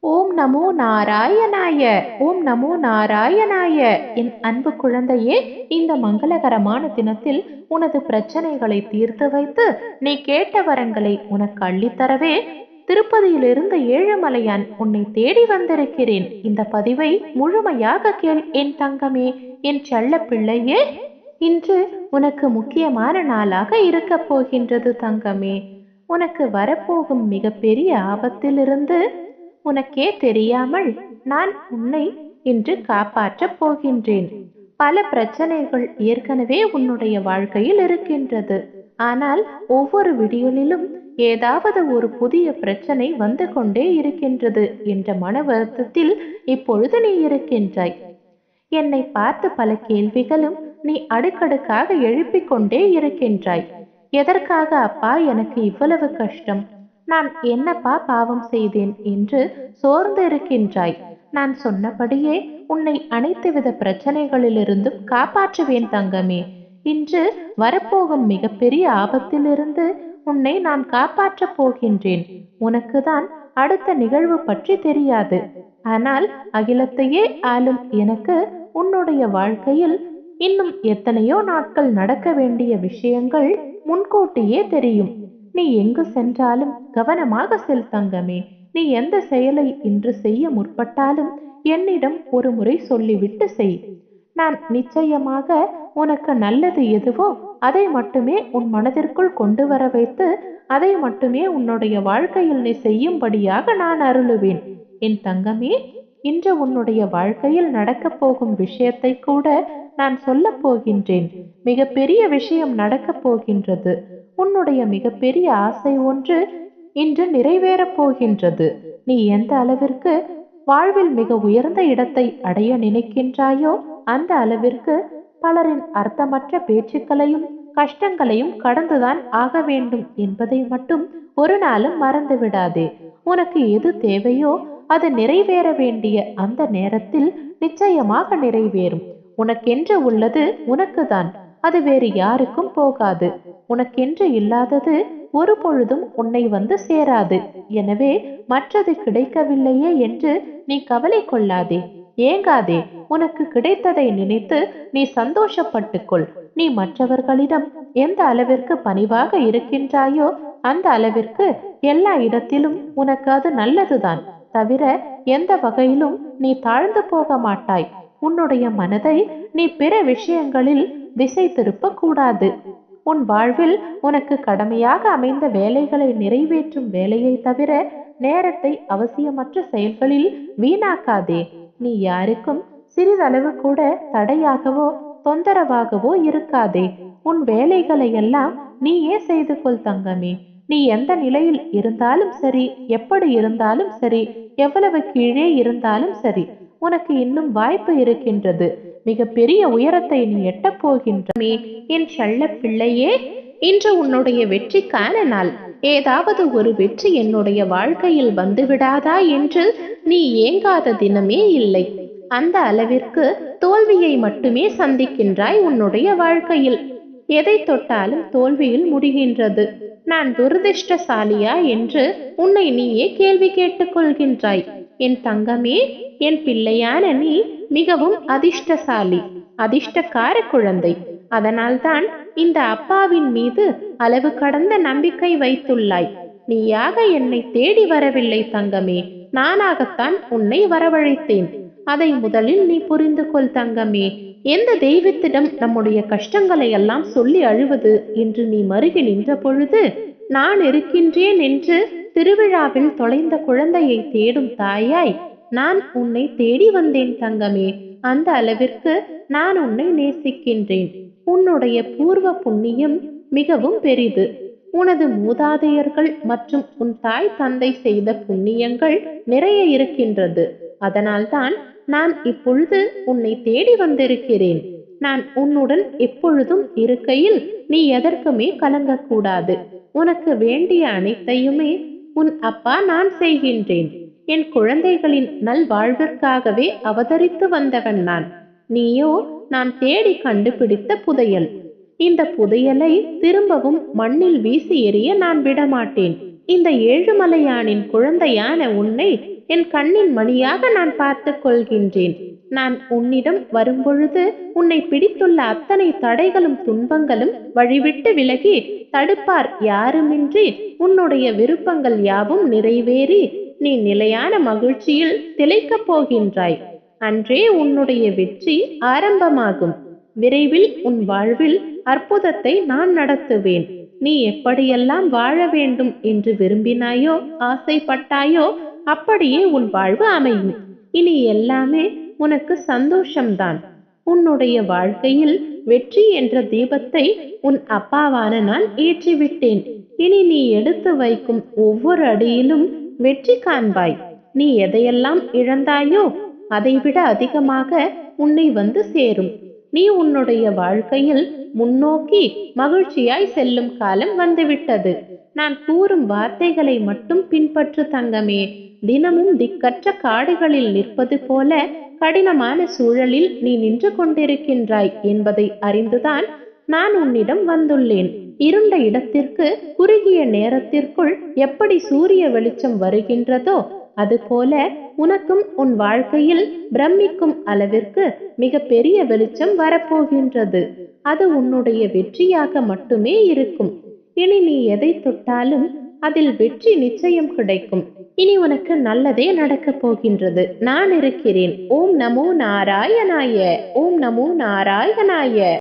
ஓம் நமோ நாராயணாய. ஓம் நமோ நாராயணாய. என் அன்பு குழந்தையே, இந்த மங்களகரமான தினத்தில் உனது பிரச்சனைகளை தீர்த்து வைத்து நீ கேட்ட வரங்களை உனக்கு அள்ளித்தரவே திருப்பதியிலிருந்து ஏழுமலையான் உன்னை தேடி வந்திருக்கிறேன். இந்த பதிவை முழுமையாக கேள் என் தங்கமே, என் செல்ல பிள்ளையே. இன்று உனக்கு முக்கியமான நாளாக இருக்க போகின்றது தங்கமே. உனக்கு வரப்போகும் மிகப்பெரிய ஆபத்திலிருந்து உனக்கே தெரியாமல் நான் உன்னை இன்று காப்பாற்றப் போகின்றேன். பல பிரச்சனைகள் ஏற்கனவே உன்னுடைய வாழ்க்கையில் இருக்கின்றது. ஆனால் ஒவ்வொரு விடியலிலும் ஏதாவது ஒரு புதிய பிரச்சனை வந்து கொண்டே இருக்கின்றது என்ற மன வருத்தத்தில் இப்பொழுது நீ இருக்கின்றாய். என்னை பார்த்து பல கேள்விகளும் நீ அடுக்கடுக்காக எழுப்பிக் கொண்டே இருக்கின்றாய். எதற்காக அப்பா எனக்கு இவ்வளவு கஷ்டம்? நான் என்னப்பா பாவம் செய்தேன் என்று சோர்ந்து இருக்கின்றாய். நான் சொன்னபடியே உன்னை அனைத்துவித பிரச்சனைகளிலிருந்தும் காப்பாற்றுவேன் தங்கமே. இன்று வரப்போகும் மிகப்பெரிய ஆபத்திலிருந்து உன்னை நான் காப்பாற்றப் போகின்றேன். உனக்குதான் அடுத்த நிகழ்வு பற்றி தெரியாது. ஆனால் அகிலத்தையே ஆளும் எனக்கு உன்னுடைய வாழ்க்கையில் இன்னும் எத்தனையோ நாட்கள் நடக்க வேண்டிய விஷயங்கள் முன்கூட்டியே தெரியும். நீ எங்கு சென்றாலும் கவனமாக செல் தங்கமே. நீ எந்த செயலை இன்று செய்ய முற்பட்டாலும் என்னிடம் ஒரு முறை சொல்லிவிட்டு செய். நான் நிச்சயமாக உனக்கு நல்லது எதுவோ அதை மட்டுமே உன் மனதிற்குள் கொண்டு வர வைத்து அதை மட்டுமே உன்னுடைய வாழ்க்கையில் நீ செய்யும்படியாக நான் அருளுவேன். என் தங்கமே, இன்று உன்னுடைய வாழ்க்கையில் நடக்கப் போகும் விஷயத்தை கூட நான் சொல்ல போகின்றேன். மிகப்பெரிய விஷயம் நடக்கப் போகின்றது. உன்னுடைய மிகப்பெரிய ஆசை ஒன்று இன்று நிறைவேறப் போகின்றது. நீ எந்த அளவிற்கு வாழ்வில் மிக உயர்ந்த இடத்தை அடைய நினைக்கின்றாயோ அந்த அளவிற்கு பலரின் அர்த்தமற்ற பேச்சுக்களையும் கஷ்டங்களையும் கடந்துதான் ஆக வேண்டும் என்பதை மட்டும் ஒரு நாளும் மறந்து விடாதே. உனக்கு எது தேவையோ அது நிறைவேற வேண்டிய அந்த நேரத்தில் நிச்சயமாக நிறைவேறும். உனக்கென்று உள்ளது உனக்குதான், அது வேறு யாருக்கும் போகாது. உனக்கென்று இல்லாதது ஒரு பொழுதும் உன்னை வந்து சேராது. எனவே மற்றது கிடைக்கவில்லையே என்று நீ கவலை கொள்ளாதே, ஏங்காதே. உனக்கு கிடைத்ததை நினைத்து நீ சந்தோஷப்பட்டுக்கொள். நீ மற்றவர்களிடம் எந்த அளவிற்கு பணிவாக இருக்கின்றாயோ அந்த அளவிற்கு எல்லா இடத்திலும் உனக்கு அது நல்லதுதான். தவிர எந்த வகையிலும் நீ தாழ்ந்து போக மாட்டாய். உன்னுடைய மனதை நீ பிற விஷயங்களில் திசை திருப்ப கூடாது. உன் வாழ்வில் உனக்கு கடமையாக அமைந்த வேலைகளை நிறைவேற்றும் வேலையை தவிர நேரத்தை அவசியமற்ற செயல்களில் வீணாக்காதே. நீ யாருக்கும் சிறிதளவு கூட தடையாகவோ தொந்தரவாகவோ இருக்காதே. உன் வேலைகளை எல்லாம் நீயே செய்து கொள் தங்கமே. நீ எந்த நிலையில் இருந்தாலும் சரி, எப்படி இருந்தாலும் சரி, எவ்வளவு கீழே இருந்தாலும் சரி, உனக்கு இன்னும் வாய்ப்பு இருக்கின்றது. மிக பெரிய உயரத்தை நீ எட்டப் போகின்றமே என் செல்ல பிள்ளையே. இன்று உன்னுடைய வெற்றிக்கான நாள். ஏதாவது ஒரு வெற்றி என்னுடைய வாழ்க்கையில் வந்துவிடாதா என்று நீ ஏங்காத தினமே இல்லை. அந்த அளவிற்கு தோல்வியை மட்டுமே சந்திக்கின்றாய் உன்னுடைய வாழ்க்கையில். எதை தொட்டாலும் தோல்வியில் முடிகின்றது. நான் துரதிர்ஷ்டசாலியா என்று உன்னை நீயே கேள்வி கேட்டுக் கொள்கின்றாய். என் தங்கமே, என் பிள்ளையான நீ மிகவும் அதிர்ஷ்டசாலி, அதிர்ஷ்டக்கார குழந்தை. அதனால்தான் இந்த அப்பாவின் மீது அளவு கடந்த நம்பிக்கை வைத்துள்ளாய். நீயாக என்னை தேடி வரவில்லை தங்கமே, நானாகத்தான் உன்னை வரவழைத்தேன். அதை முதலில் நீ புரிந்து கொள் தங்கமே. எந்த தெய்வத்திடம் நம்முடைய கஷ்டங்களை எல்லாம் சொல்லி அழுவது என்று நீ மருகி நின்ற பொழுது, நான் இருக்கின்றேன் என்று திருவிழாவில் தொலைந்த குழந்தையை தேடும் தாயாய் நான் உன்னை தேடி வந்தேன் தங்கமே. அந்த அளவிற்கு நான் உன்னை நேசிக்கின்றேன். உன்னுடைய பூர்வ புண்ணியம் மிகவும் பெரிது. உனது மூதாதையர்கள் மற்றும் உன் தாய் தந்தை செய்த புண்ணியங்கள் நிறைய இருக்கின்றது. அதனால்தான் நான் இப்பொழுது உன்னை தேடி வந்திருக்கிறேன். நான் உன்னுடன் எப்பொழுதும் இருக்கையில் நீ எதற்குமே கலங்கக்கூடாது. உனக்கு வேண்டிய அனைத்தையுமே உன் அப்பா நான் செய்கின்றேன். என் குழந்தைகளின் நல்வாழ்விற்காகவே அவதரித்து வந்தவன் நான். நீயோ நான் தேடி கண்டுபிடித்த புதையல். இந்த புதையலை திரும்பவும் மண்ணில் வீசி எறிய நான் விடமாட்டேன். இந்த ஏழுமலையானின் குழந்தையான உன்னை என் கண்ணின் மணியாக நான் பார்த்துக் கொள்கின்றேன். நான் உன்னிடம் வரும்பொழுது உன்னை பிடித்துள்ள அத்தனை தடைகளும் துன்பங்களும் வழிவிட்டு விலகி தடுப்பார் யாருமின்றி உன்னுடைய விருப்பங்கள் யாவும் நிறைவேறி நீ நிலையான மகிழ்ச்சியில் திளைக்கப் போகின்றாய். அன்றே உன்னுடைய வெற்றி ஆரம்பமாகும். விரைவில் உன் வாழ்வில் அற்புதத்தை நான் நடத்துவேன். நீ எப்படியெல்லாம் வாழ வேண்டும் என்று விரும்பினாயோ ஆசைப்பட்டாயோ அப்படியே உன் வாழ்வு அமையும். இனி எல்லாமே உனக்கு சந்தோஷம்தான். உன்னுடைய வாழ்க்கையில் வெற்றி என்ற தீபத்தை உன் அப்பாவான நான் ஏற்றிவிட்டேன். இனி நீ எடுத்து வைக்கும் ஒவ்வொரு அடியிலும் வெற்றி காண்பாய். நீ எதையெல்லாம் இழந்தாயோ அதைவிட அதிகமாக உன்னை வந்து சேரும். நீ உன்னுடைய வாழ்க்கையில் முன்னோக்கி மகிழ்ச்சியாய் செல்லும் காலம் வந்துவிட்டது. நான் கூறும் வார்த்தைகளை மட்டும் பின்பற்று தங்கமே. தினமும் திக்கற்ற காடுகளில் நிற்பது போல கடினமான சூழலில் நீ நின்று கொண்டிருக்கின்றாய் என்பதை அறிந்துதான் நான் உன்னிடம் வந்துள்ளேன். இருண்ட இடத்திற்கு குறுகிய நேரத்திற்குள் எப்படி சூரிய வெளிச்சம் வருகின்றதோ அதுபோல உனக்கும் உன் வாழ்க்கையில் பிரமிக்கும் அளவிற்கு மிக பெரிய வெளிச்சம் வரப்போகின்றது. அது உன்னுடைய வெற்றியாக மட்டுமே இருக்கும். இனி நீ எதை தொட்டாலும் அதில் வெற்றி நிச்சயம் கிடைக்கும். இனி உனக்கு நல்லதே நடக்கப் போகின்றது. நான் இருக்கிறேன். ஓம் நமோ நாராயணாய. ஓம் நமோ நாராயணாய.